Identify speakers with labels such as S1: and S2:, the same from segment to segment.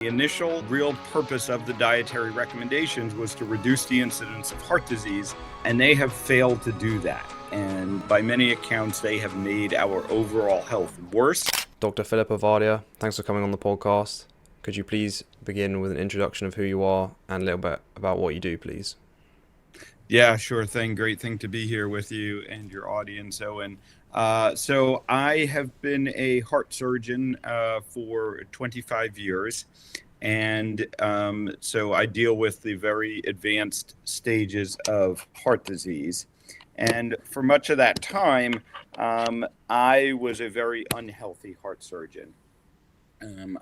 S1: The initial real purpose of the dietary recommendations was to reduce the incidence of heart disease, and they have failed to do that. And by many accounts, they have made our overall health worse.
S2: Dr. Philip Ovadia, thanks for coming on the podcast. Could you please begin with an introduction of who you are and a little bit about what you do, please?
S1: Yeah, sure thing. Great thing to be here with you and your audience, Owen. So I have been a heart surgeon for 25 years. And so I deal with the very advanced stages of heart disease. And for much of that time, I was a very unhealthy heart surgeon.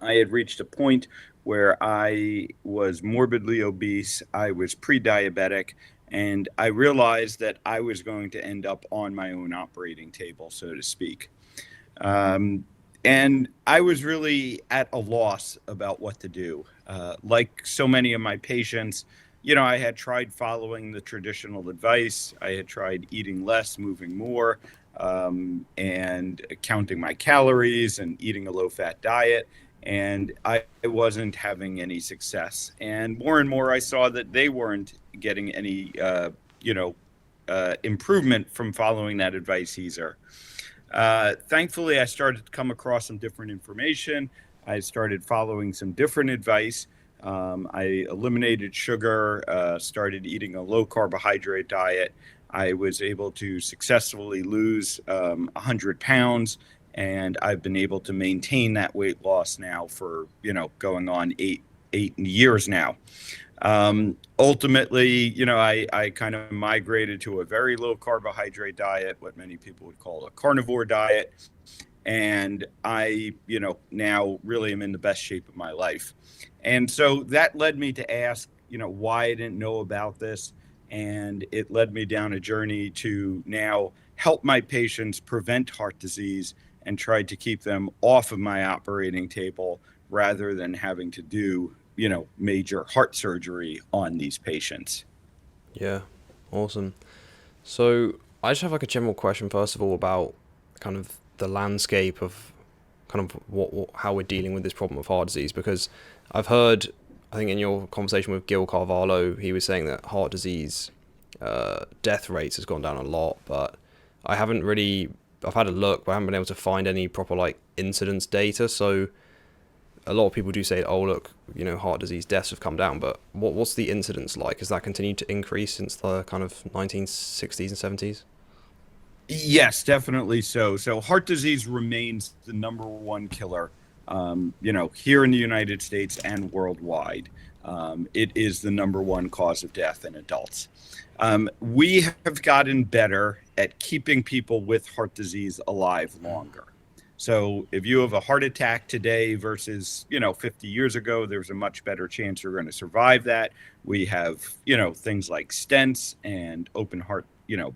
S1: I had reached a point where I was morbidly obese, I was pre-diabetic, and I realized that I was going to end up on my own operating table, so to speak. And I was really at a loss about what to do. Like so many of my patients, I had tried following the traditional advice. I had tried eating less, moving more, and counting my calories and eating a low-fat diet. And I wasn't having any success. And more, I saw that they weren't getting any, improvement from following that advice either. Thankfully, I started to come across some different information. I started following some different advice. I eliminated sugar, started eating a low carbohydrate diet. I was able to successfully lose 100 pounds, and I've been able to maintain that weight loss now for, going on eight years now. Ultimately, I kind of migrated to a very low carbohydrate diet, what many people would call a carnivore diet. And I, now really am in the best shape of my life. And so that led me to ask, why I didn't know about this. And it led me down a journey to now help my patients prevent heart disease and try to keep them off of my operating table rather than having to do major heart surgery on these patients.
S2: Yeah, awesome. So I just have like a general question, first of all, about kind of the landscape of kind of how we're dealing with this problem of heart disease, because I've heard, I think in your conversation with Gil Carvalho, he was saying that heart disease death rates has gone down a lot, but I've had a look, but I haven't been able to find any proper like incidence data. So a lot of people do say, oh, look, heart disease deaths have come down, but what's the incidence like? Has that continued to increase since the kind of 1960s and 70s?
S1: Yes, definitely so. So heart disease remains the number one killer, here in the United States and worldwide. It is the number one cause of death in adults. We have gotten better at keeping people with heart disease alive longer. So if you have a heart attack today versus, 50 years ago, there's a much better chance you're going to survive that. We have, things like stents and open heart,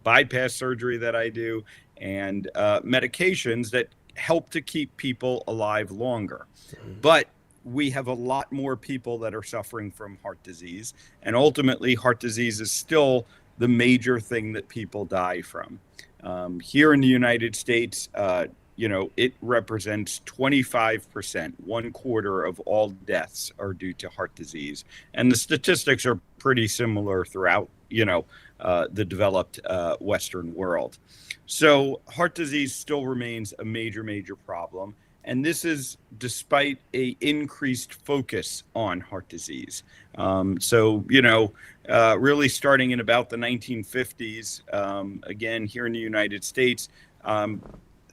S1: bypass surgery that I do, and medications that help to keep people alive longer. But we have a lot more people that are suffering from heart disease. And ultimately, heart disease is still the major thing that people die from. Here in the United States, it represents 25%, 1/4 of all deaths are due to heart disease. And the statistics are pretty similar throughout, the developed Western world. So heart disease still remains a major, major problem. And this is despite a increased focus on heart disease. Really starting in about the 1950s, again, here in the United States,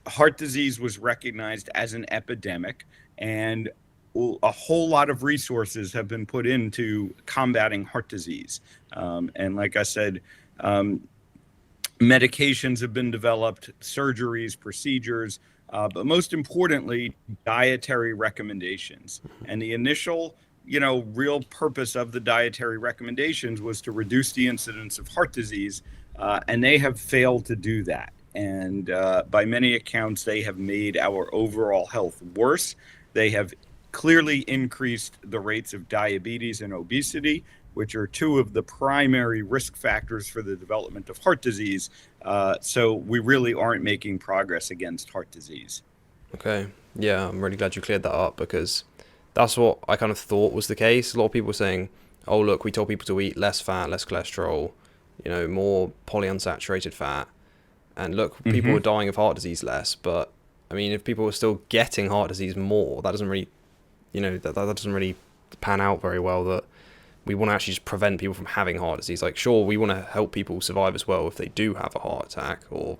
S1: heart disease was recognized as an epidemic, and a whole lot of resources have been put into combating heart disease. And like I said, medications have been developed, surgeries, procedures, but most importantly, dietary recommendations. And the initial, real purpose of the dietary recommendations was to reduce the incidence of heart disease, and they have failed to do that. And by many accounts, they have made our overall health worse. They have clearly increased the rates of diabetes and obesity, which are two of the primary risk factors for the development of heart disease. So we really aren't making progress against heart disease.
S2: Okay. Yeah, I'm really glad you cleared that up, because that's what I kind of thought was the case. A lot of people were saying, "Oh, look, we told people to eat less fat, less cholesterol, more polyunsaturated fat, and look, people
S1: Hmm.
S2: were dying of heart disease less." But I mean, if people were still getting heart disease more, that doesn't really, that doesn't really pan out very well. That we want to actually just prevent people from having heart disease. Like, sure, we want to help people survive as well if they do have a heart attack or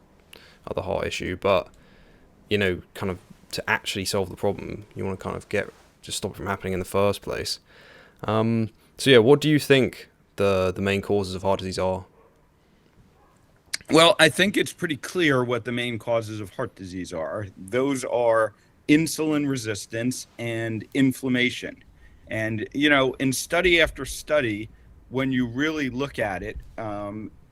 S2: other heart issue, but kind of to actually solve the problem, you want to kind of just stop it from happening in the first place. So yeah, what do you think the main causes of heart disease are?
S1: Well, I think it's pretty clear what the main causes of heart disease are. Those are insulin resistance and inflammation. And, in study after study, when you really look at it,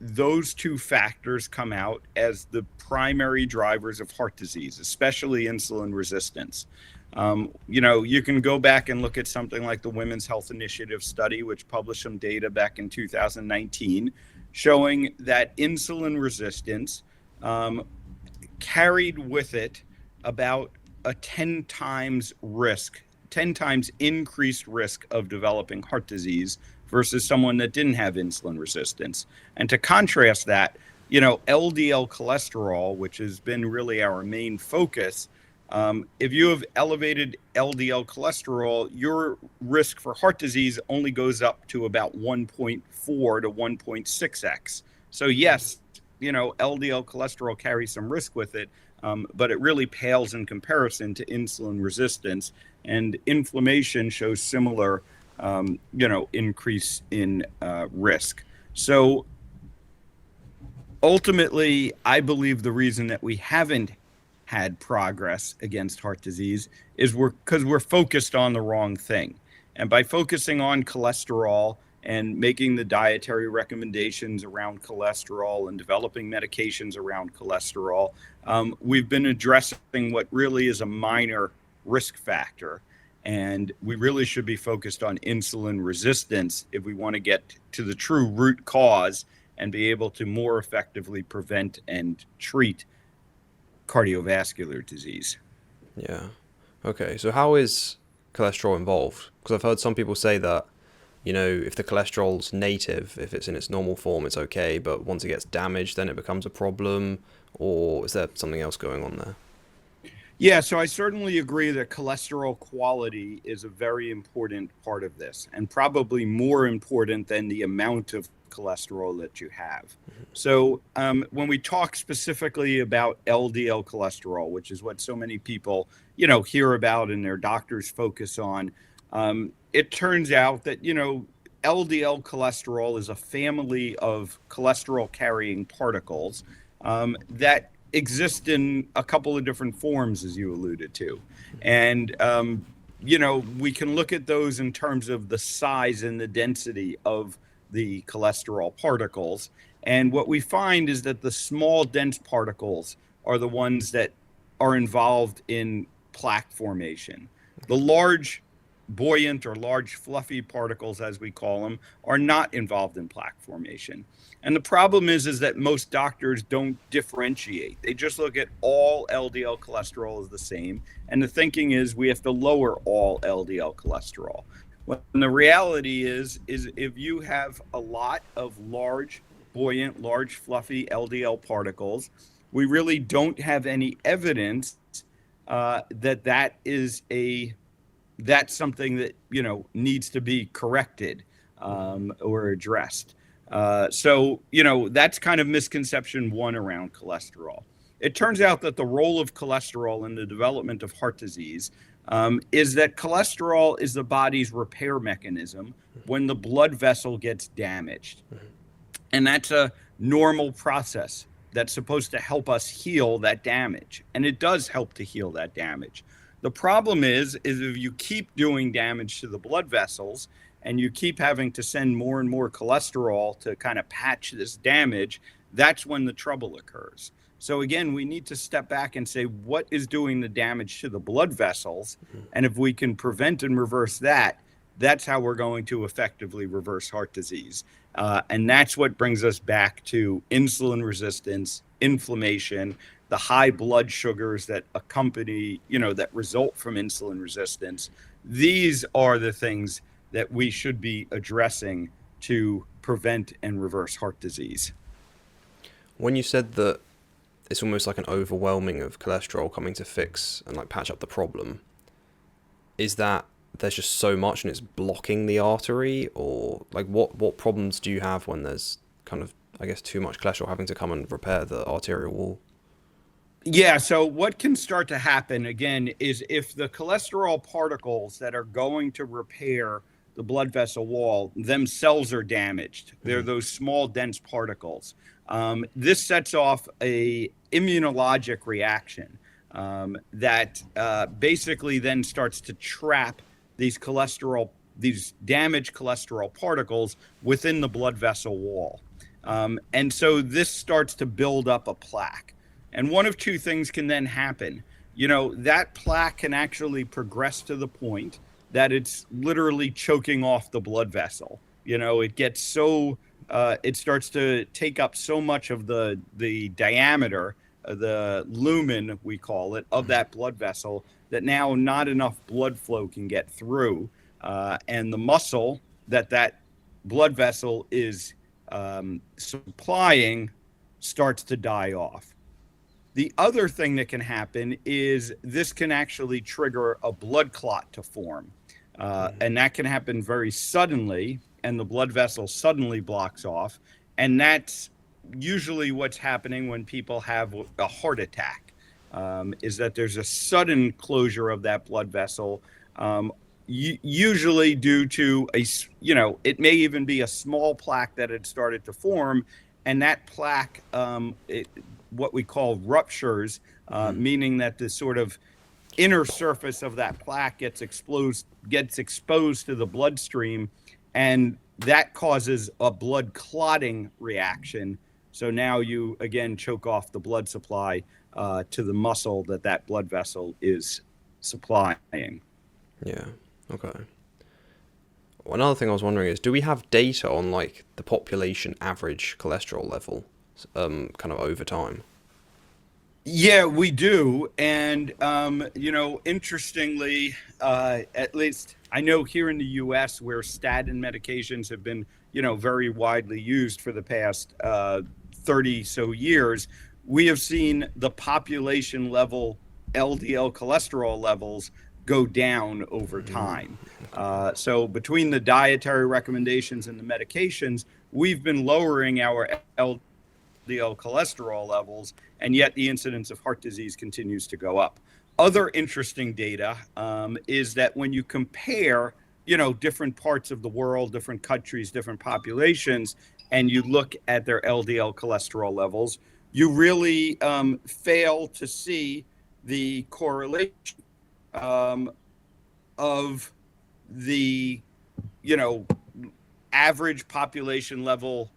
S1: those two factors come out as the primary drivers of heart disease, especially insulin resistance. You can go back and look at something like the Women's Health Initiative study, which published some data back in 2019 showing that insulin resistance um, carried with it about a 10 times risk, 10 times increased risk of developing heart disease versus someone that didn't have insulin resistance. And to contrast that, LDL cholesterol, which has been really our main focus, if you have elevated LDL cholesterol, your risk for heart disease only goes up to about 1.4 to 1.6x. So, yes, LDL cholesterol carries some risk with it, but it really pales in comparison to insulin resistance. And inflammation shows similar, increase in risk. So, ultimately, I believe the reason that we haven't had progress against heart disease is because we're focused on the wrong thing. And by focusing on cholesterol and making the dietary recommendations around cholesterol and developing medications around cholesterol, we've been addressing what really is a minor risk factor. And we really should be focused on insulin resistance if we want to get to the true root cause and be able to more effectively prevent and treat cardiovascular disease.
S2: Yeah. Okay. So how is cholesterol involved? Because I've heard some people say that, if the cholesterol's native, if it's in its normal form, it's okay, but once it gets damaged, then it becomes a problem. Or is there something else going on there?
S1: Yeah, so I certainly agree that cholesterol quality is a very important part of this, and probably more important than the amount of cholesterol that you have. So, when we talk specifically about LDL cholesterol, which is what so many people, hear about and their doctors focus on, it turns out that, LDL cholesterol is a family of cholesterol carrying particles that exist in a couple of different forms, as you alluded to. And, we can look at those in terms of the size and the density of the cholesterol particles. And what we find is that the small, dense particles are the ones that are involved in plaque formation. The large, buoyant or large, fluffy particles, as we call them, are not involved in plaque formation. And the problem is that most doctors don't differentiate. They just look at all LDL cholesterol as the same. And the thinking is we have to lower all LDL cholesterol. When the reality is if you have a lot of large, buoyant, large, fluffy LDL particles, we really don't have any evidence that's something that needs to be corrected or addressed. So that's kind of misconception one around cholesterol. It turns out that the role of cholesterol in the development of heart disease is that cholesterol is the body's repair mechanism when the blood vessel gets damaged. And that's a normal process that's supposed to help us heal that damage. And it does help to heal that damage. The problem is if you keep doing damage to the blood vessels and you keep having to send more and more cholesterol to kind of patch this damage, that's when the trouble occurs. So again, we need to step back and say, what is doing the damage to the blood vessels? And if we can prevent and reverse that, that's how we're going to effectively reverse heart disease. And that's what brings us back to insulin resistance, inflammation, the high blood sugars that accompany, that result from insulin resistance. these are the things that we should be addressing to prevent and reverse heart disease.
S2: When you said that it's almost like an overwhelming of cholesterol coming to fix and like patch up the problem, is that there's just so much and it's blocking the artery, or like what problems do you have when there's kind of, I guess, too much cholesterol having to come and repair the arterial wall?
S1: Yeah, so what can start to happen again is if the cholesterol particles that are going to repair the blood vessel wall themselves are damaged. They're those small, dense particles. This sets off a immunologic reaction that basically then starts to trap these damaged cholesterol particles within the blood vessel wall. And so this starts to build up a plaque. And one of two things can then happen. That plaque can actually progress to the point that it's literally choking off the blood vessel. It gets so, it starts to take up so much of the diameter, the lumen, we call it, of that blood vessel, that now not enough blood flow can get through. And the muscle that blood vessel is supplying starts to die off. The other thing that can happen is this can actually trigger a blood clot to form. And that can happen very suddenly, and the blood vessel suddenly blocks off. And that's usually what's happening when people have a heart attack, is that there's a sudden closure of that blood vessel, usually due to it may even be a small plaque that had started to form, and that plaque, what we call ruptures, meaning that the sort of inner surface of that plaque gets exposed to the bloodstream, and that causes a blood clotting reaction. So now you again choke off the blood supply to the muscle that blood vessel is supplying.
S2: Yeah. Okay. Well, another thing I was wondering is, do we have data on like the population average cholesterol level, kind of over time?
S1: Yeah, we do. And, interestingly, at least I know here in the US, where statin medications have been, very widely used for the past 30 so years, we have seen the population level LDL cholesterol levels go down over time. So between the dietary recommendations and the medications, we've been lowering our LDL cholesterol levels, and yet the incidence of heart disease continues to go up. Other interesting data is that when you compare, different parts of the world, different countries, different populations, and you look at their LDL cholesterol levels, you really fail to see the correlation of the, average population level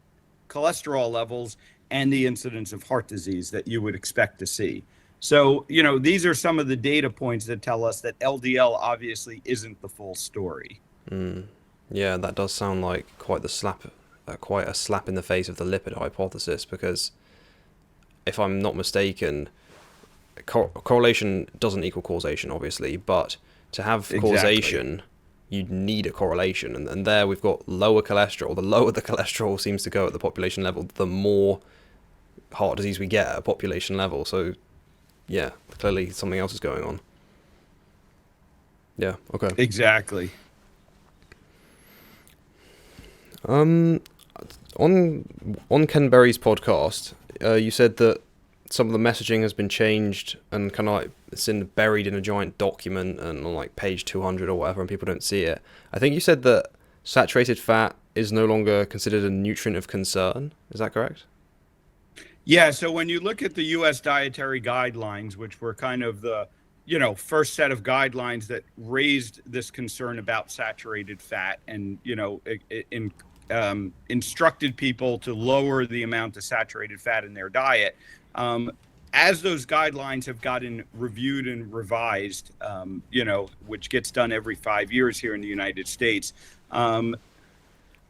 S1: cholesterol levels and the incidence of heart disease that you would expect to see. So, these are some of the data points that tell us that LDL obviously isn't the full story.
S2: Yeah, that does sound like quite a slap in the face of the lipid hypothesis, because if I'm not mistaken, correlation doesn't equal causation, obviously, but to have causation, you need a correlation. And there we've got lower cholesterol. The lower the cholesterol seems to go at the population level, the more heart disease we get at a population level. So, yeah, clearly something else is going on. Yeah, okay.
S1: Exactly.
S2: On Ken Berry's podcast, you said that some of the messaging has been changed and kind of like it's buried in a giant document and on like page 200 or whatever, and people don't see it. I think you said that saturated fat is no longer considered a nutrient of concern. Is that correct?
S1: Yeah, so when you look at the US dietary guidelines, which were kind of the, first set of guidelines that raised this concern about saturated fat and, instructed people to lower the amount of saturated fat in their diet. As those guidelines have gotten reviewed and revised, which gets done every 5 years here in the United States,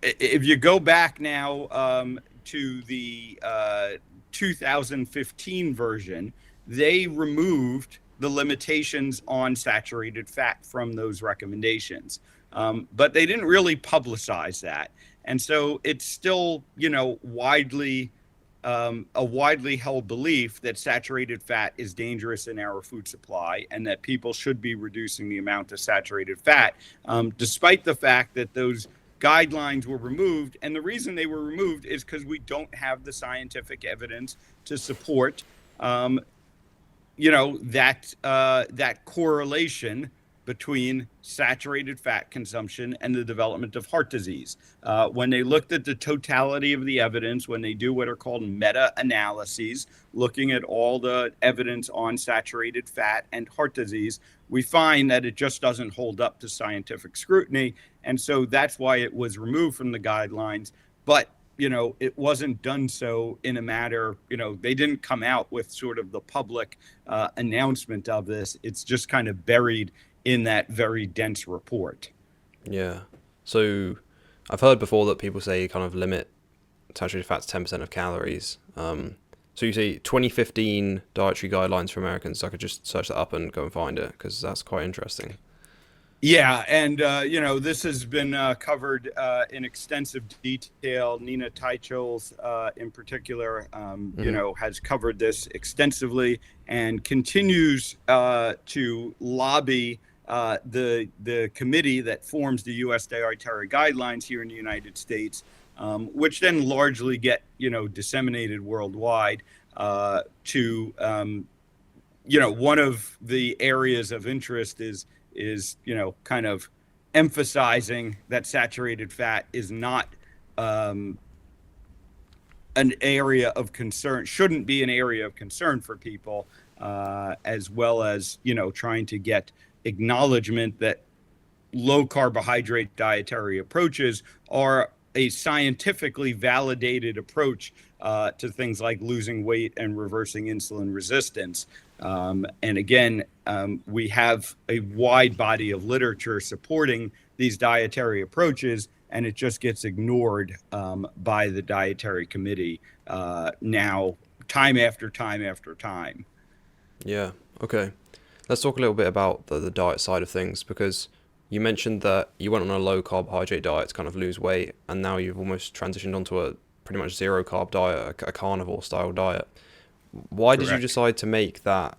S1: if you go back now to the 2015 version, they removed the limitations on saturated fat from those recommendations. But they didn't really publicize that. And so it's still, a widely held belief that saturated fat is dangerous in our food supply and that people should be reducing the amount of saturated fat, despite the fact that those guidelines were removed. And the reason they were removed is because we don't have the scientific evidence to support, that correlation between saturated fat consumption and the development of heart disease. When they looked at the totality of the evidence, when they do what are called meta-analyses, looking at all the evidence on saturated fat and heart disease, we find that it just doesn't hold up to scientific scrutiny. And so that's why it was removed from the guidelines. But it wasn't done so in a matter, they didn't come out with sort of the public announcement of this. It's just kind of buried in that very dense report.
S2: Yeah. So I've heard before that people say kind of limit saturated fat to 10% of calories. So you say 2015 dietary guidelines for Americans. So I could just search that up and go and find it because that's quite interesting.
S1: Yeah, and this has been covered in extensive detail. Nina Teicholz, in particular, has covered this extensively and continues to lobby the committee that forms the U.S. dietary guidelines here in the United States, which then largely get disseminated worldwide. To one of the areas of interest is kind of emphasizing that saturated fat is not an area of concern, shouldn't be an area of concern for people, as well as, trying to get acknowledgement that low carbohydrate dietary approaches are a scientifically validated approach to things like losing weight and reversing insulin resistance. And again, we have a wide body of literature supporting these dietary approaches, and it just gets ignored by the dietary committee now, time after time after time.
S2: Yeah. Okay. Let's talk a little bit about the diet side of things, because you mentioned that you went on a low carbohydrate diet to kind of lose weight, and now you've almost transitioned onto a pretty much zero carb diet, a carnivore style diet. Why did you decide to make that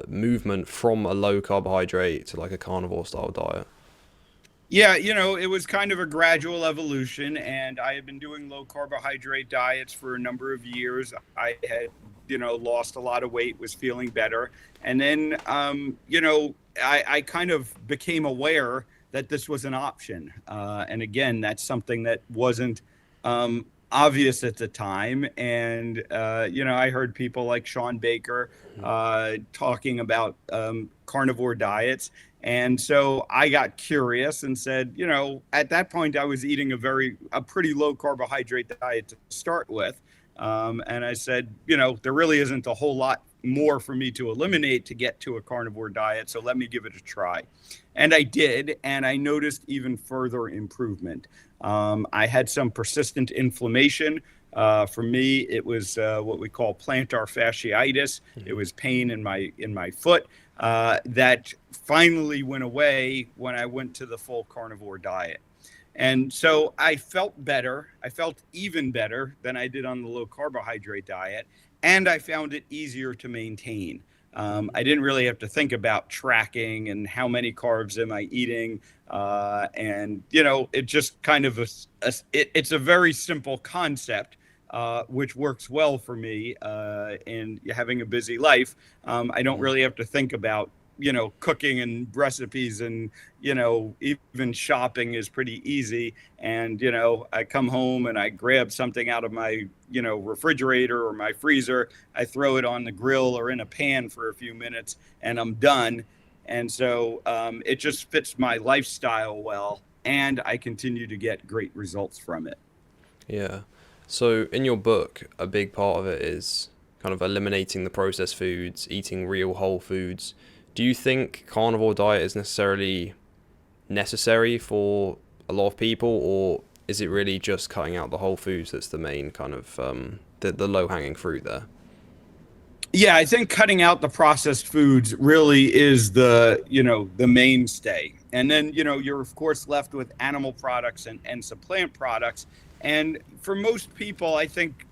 S2: movement from a low carbohydrate to like a carnivore style diet?
S1: Yeah, it was kind of a gradual evolution, and I had been doing low carbohydrate diets for a number of years. I had, lost a lot of weight, was feeling better. And then, I kind of became aware that this was an option. And again, that's something that wasn't obvious at the time. And, I heard people like Sean Baker talking about carnivore diets. And so I got curious and said, at that point I was eating a pretty low carbohydrate diet to start with. And I said, there really isn't a whole lot more for me to eliminate to get to a carnivore diet. So let me give it a try. And I did. And I noticed even further improvement. I had some persistent inflammation. For me, it was what we call plantar fasciitis. It was pain in my foot that finally went away when I went to the full carnivore diet. And so I felt better. I felt even better than I did on the low carbohydrate diet. And I found it easier to maintain. I didn't really have to think about tracking and how many carbs am I eating. And, it just kind of, it's a very simple concept, which works well for me and having a busy life. I don't really have to think about, cooking and recipes, and, even shopping is pretty easy. And, I come home and I grab something out of my, refrigerator or my freezer. I throw it on the grill or in a pan for a few minutes and I'm done. And so it just fits my lifestyle well, and I continue to get great results from it.
S2: Yeah. So in your book, a big part of it is kind of eliminating the processed foods, eating real whole foods. Do you think carnivore diet is necessarily necessary for a lot of people, or is it really just cutting out the whole foods that's the main kind of the low-hanging fruit there?
S1: Yeah, I think cutting out the processed foods really is the mainstay. And then, you're of course left with animal products and some plant products. And for most people, I think,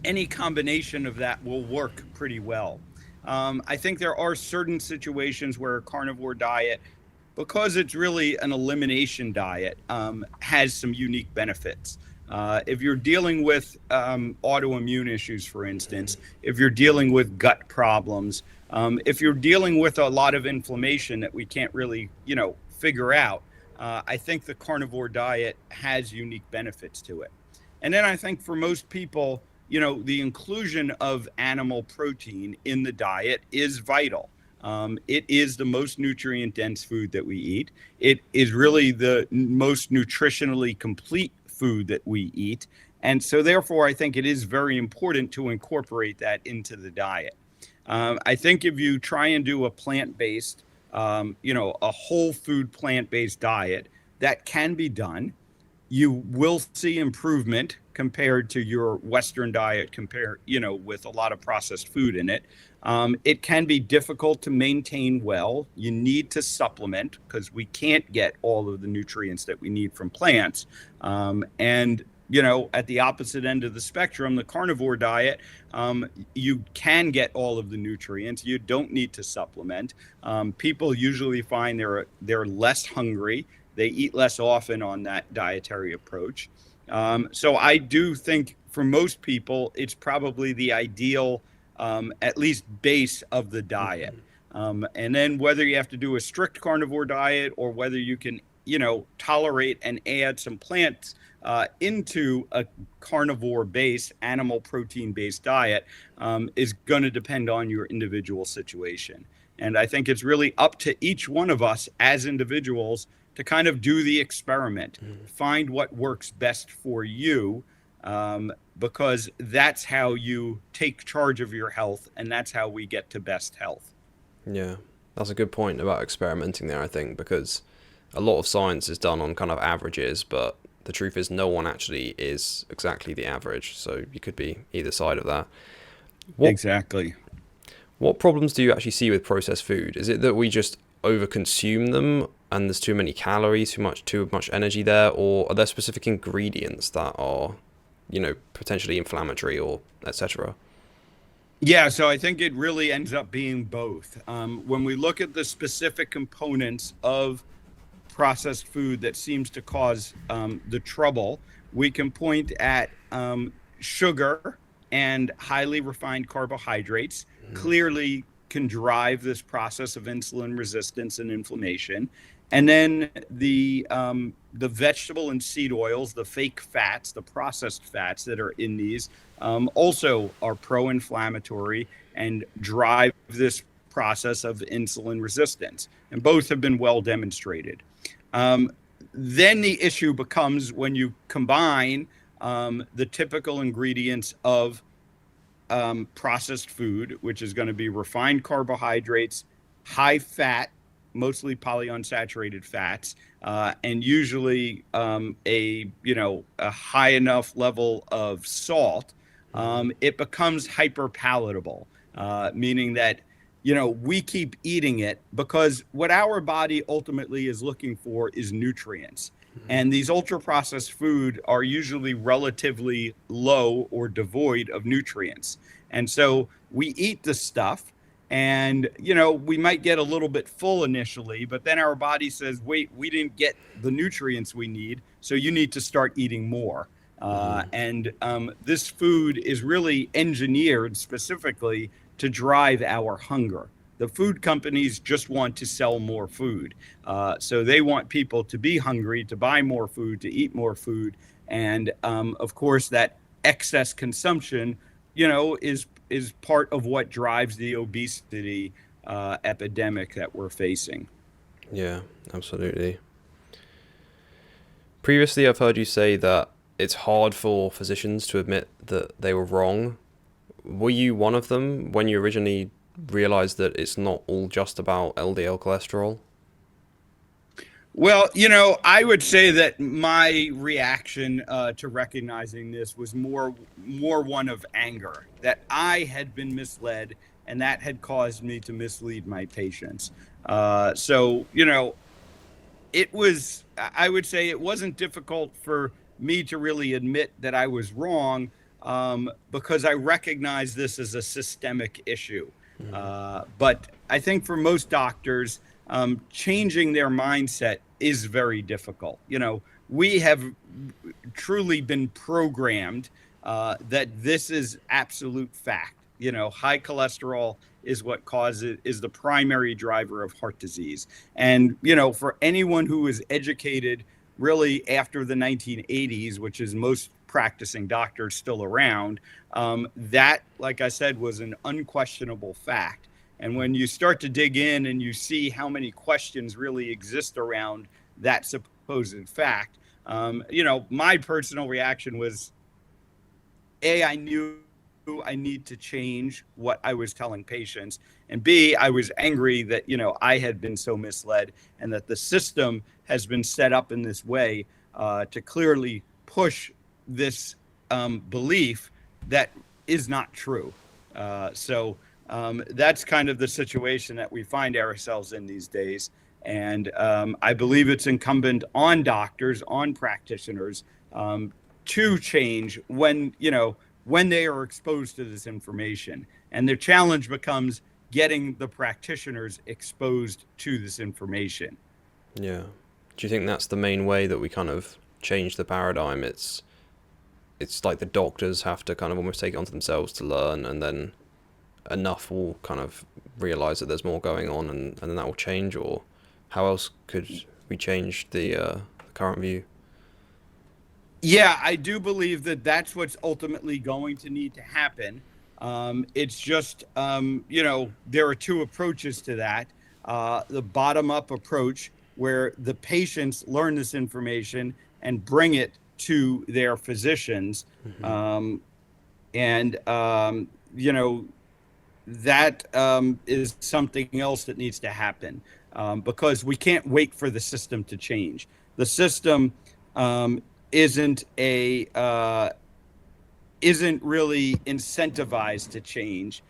S1: any combination of that will work pretty well. I think there are certain situations where a carnivore diet, because it's really an elimination diet, has some unique benefits. If you're dealing with autoimmune issues, for instance, if you're dealing with gut problems, if you're dealing with a lot of inflammation that we can't really, figure out, I think the carnivore diet has unique benefits to it. And then I think for most people, the inclusion of animal protein in the diet is vital. It is the most nutrient dense food that we eat. It is really the most nutritionally complete food that we eat. And so, therefore, I think it is very important to incorporate that into the diet. I think if you try and do a plant based, a whole food plant based diet, that can be done. You will see improvement compared to your Western diet, with a lot of processed food in it. It can be difficult to maintain well. You need to supplement because we can't get all of the nutrients that we need from plants. And at the opposite end of the spectrum, the carnivore diet, you can get all of the nutrients. You don't need to supplement. People usually find they're less hungry. They eat less often on that dietary approach. So I do think for most people, it's probably the ideal, at least base of the diet. And then whether you have to do a strict carnivore diet or whether you can, tolerate and add some plants into a carnivore based, animal protein based diet, is going to depend on your individual situation. And I think it's really up to each one of us as individuals to kind of do the experiment, find what works best for you, because that's how you take charge of your health, and that's how we get to best health.
S2: Yeah, that's a good point about experimenting there, I think, because a lot of science is done on kind of averages, but the truth is no one actually is exactly the average. So you could be either side of that. What
S1: Exactly.
S2: what problems do you actually see with processed food? Is it that we just overconsume them and there's too many calories, too much energy there, or are there specific ingredients that are, potentially inflammatory or etc.?
S1: Yeah, so I think it really ends up being both. When we look at the specific components of processed food that seems to cause the trouble, we can point at sugar and highly refined carbohydrates. Clearly can drive this process of insulin resistance and inflammation. And then the vegetable and seed oils, the fake fats, the processed fats that are in these, also are pro-inflammatory and drive this process of insulin resistance. And both have been well demonstrated. Um, then the issue becomes when you combine the typical ingredients of processed food, which is going to be refined carbohydrates, high fat, mostly polyunsaturated fats, and usually a high enough level of salt. It becomes hyper palatable, meaning that we keep eating it because what our body ultimately is looking for is nutrients. And these ultra processed food are usually relatively low or devoid of nutrients. And so we eat the stuff and, we might get a little bit full initially, but then our body says, wait, we didn't get the nutrients we need. So you need to start eating more. And this food is really engineered specifically to drive our hunger. The food companies just want to sell more food. So they want people to be hungry, to buy more food, to eat more food. And of course, that excess consumption, is part of what drives the obesity epidemic that we're facing.
S2: Yeah, absolutely. Previously, I've heard you say that it's hard for physicians to admit that they were wrong. Were you one of them when you originally realized that it's not all just about LDL cholesterol?
S1: Well, I would say that my reaction to recognizing this was more one of anger, that I had been misled and that had caused me to mislead my patients. So, it was, I would say it wasn't difficult for me to really admit that I was wrong, because I recognize this as a systemic issue. But I think for most doctors, changing their mindset is very difficult. We have truly been programmed that this is absolute fact. High cholesterol is what causes is the primary driver of heart disease. And for anyone who is educated really after the 1980s, which is most practicing doctors still around, that, like I said, was an unquestionable fact. And when you start to dig in and you see how many questions really exist around that supposed fact, my personal reaction was, A, I knew I need to change what I was telling patients. And B, I was angry that, I had been so misled and that the system has been set up in this way to clearly push this belief that is not true. So that's kind of the situation that we find ourselves in these days. And I believe it's incumbent on doctors, on practitioners, to change when they are exposed to this information. And the challenge becomes getting the practitioners exposed to this information.
S2: Yeah. Do you think that's the main way that we kind of change the paradigm? It's like the doctors have to kind of almost take it onto themselves to learn, and then enough will kind of realize that there's more going on, and then that will change. Or how else could we change the current view?
S1: Yeah, I do believe that that's what's ultimately going to need to happen. It's just, there are two approaches to that. The bottom up approach, where the patients learn this information and bring it to their physicians.
S2: Hmm.
S1: And that is something else that needs to happen, because we can't wait for the system to change. The system um, isn't a isn't really incentivized to change.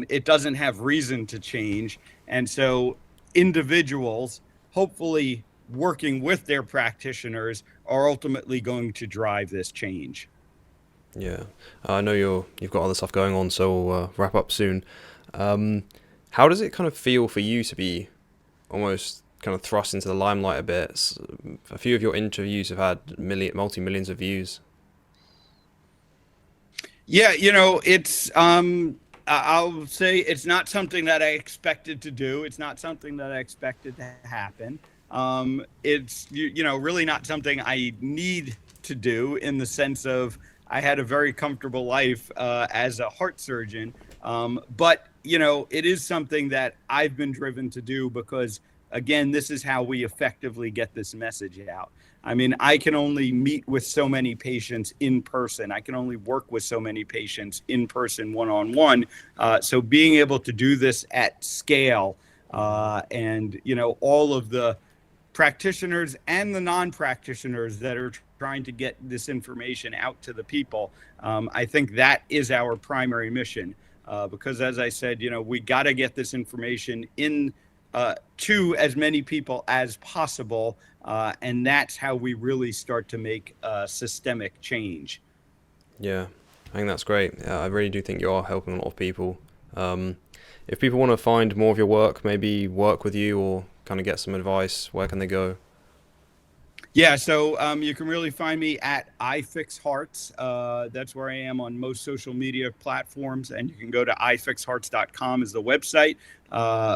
S1: It doesn't have reason to change, and so individuals, hopefully working with their practitioners, are ultimately going to drive this change.
S2: Yeah, I know you've got other stuff going on, so we'll wrap up soon. Um, how does it kind of feel for you to be almost kind of thrust into the limelight a bit? A few of your interviews have had multi millions of views.
S1: Yeah, it's I'll say it's not something that I expected to do. It's not something that I expected to happen. It's really not something I need to do, in the sense of I had a very comfortable life as a heart surgeon. But it is something that I've been driven to do because, again, this is how we effectively get this message out. I mean, I can only meet with so many patients in person. I can only work with so many patients in person, one on one. So being able to do this at scale, and all of the practitioners and the non-practitioners that are trying to get this information out to the people, I think that is our primary mission. Because, as I said, we got to get this information in to as many people as possible, and that's how we really start to make systemic change.
S2: Yeah, I think that's great. I really do think you are helping a lot of people. Um, if people want to find more of your work, maybe work with you or kind of get some advice, where can they go?
S1: Yeah, so you can really find me at iFixHearts. That's where I am on most social media platforms, and you can go to ifixhearts.com is the website.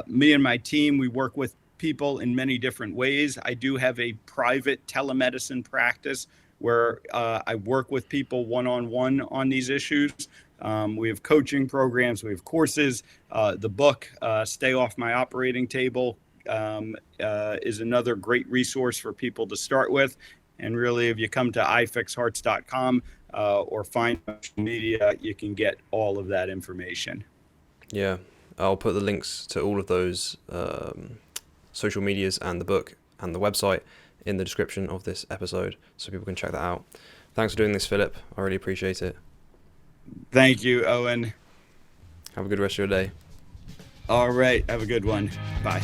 S1: Me and my team, we work with people in many different ways. I do have a private telemedicine practice where I work with people one-on-one on these issues. We have coaching programs, we have courses. The book, Stay Off My Operating Table, is another great resource for people to start with. And really, if you come to ifixhearts.com or find social media, you can get all of that information.
S2: Yeah, I'll put the links to all of those social medias and the book and the website in the description of this episode so people can check that out. Thanks for doing this, Philip. I really appreciate it.
S1: Thank you, Owen.
S2: Have a good rest of your day.
S1: All right. Have a good one. Bye.